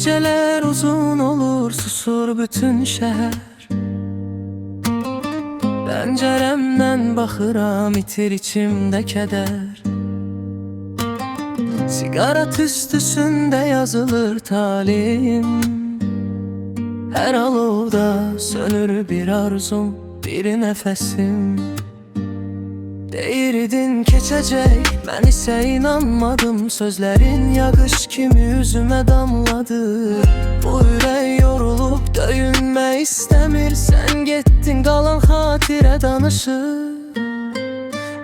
Geceler uzun olur, susur bütün şehir. Pəncərəmdən baxıram, itir içimdə kədər. Sigara tüstüsündə yazılır talihim. Hər alovda sönür bir arzum, bir nəfəsim. Deyirdin keçəcək, mən isə inanmadım. Sözlərin yağış kimi üzümə damladı. Bu ürək yorulub döyünmək istəmir. Sən getdin, qalan xatirə danışır.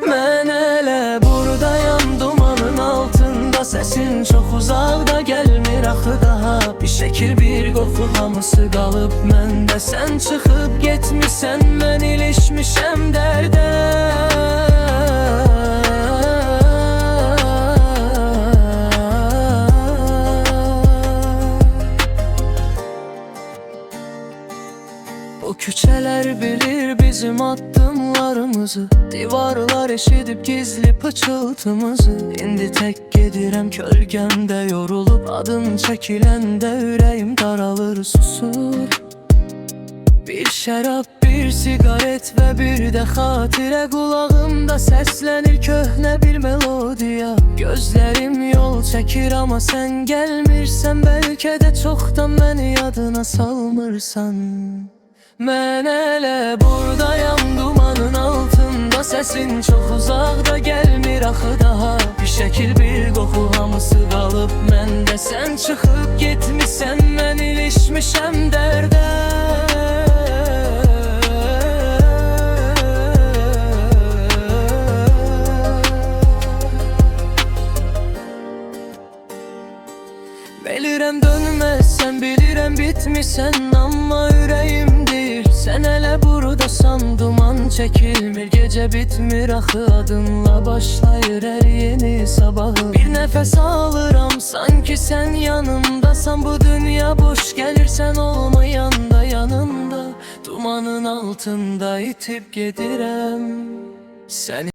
Mən elə buradayam, dumanın altında. Səsin çox uzaqda, gəlmir axı daha. Bir şəkil, bir qoxu, hamısı qalıb məndə. Sən çıxıb getmişsən, mən ilişmişəm dərdə. Bu küçələr bilir bizim addımlarımızı. Divarlar eşidib gizli pıçıltımızı. İndi tək gedirəm kölgəmdə yorulub. Adın çəkiləndə ürəyim daralır, susur. Bir şərab, bir sigaret və bir də xatirə. Qulağımda səslənir köhnə bir melodiya. Gözlərim yol çəkir, amma sən gəlmirsən. Bəlkə də çoxdan məni yadına salmırsan. Mən elə buradayam, dumanın altında. Səsin çox uzaqda, gəlmir axı daha. Bir şəkil, bir qoxu, hamısı qalıb məndə. Sən çıxıb getmişsən, mən ilişmişəm dərdə. Bilirəm dönməzsən, bilirəm bitmişsən. Amma ürəyim deyir, sən elə buradasan. Duman çəkilmir, gecə bitmir axı. Adınla başlayır hər yeni sabahı. Bir nəfəs alıram, sanki sən yanımdasan. Bu dünya boş gəlir, sən olmayanda yanımda. Dumanın altında itib gedirəm səni.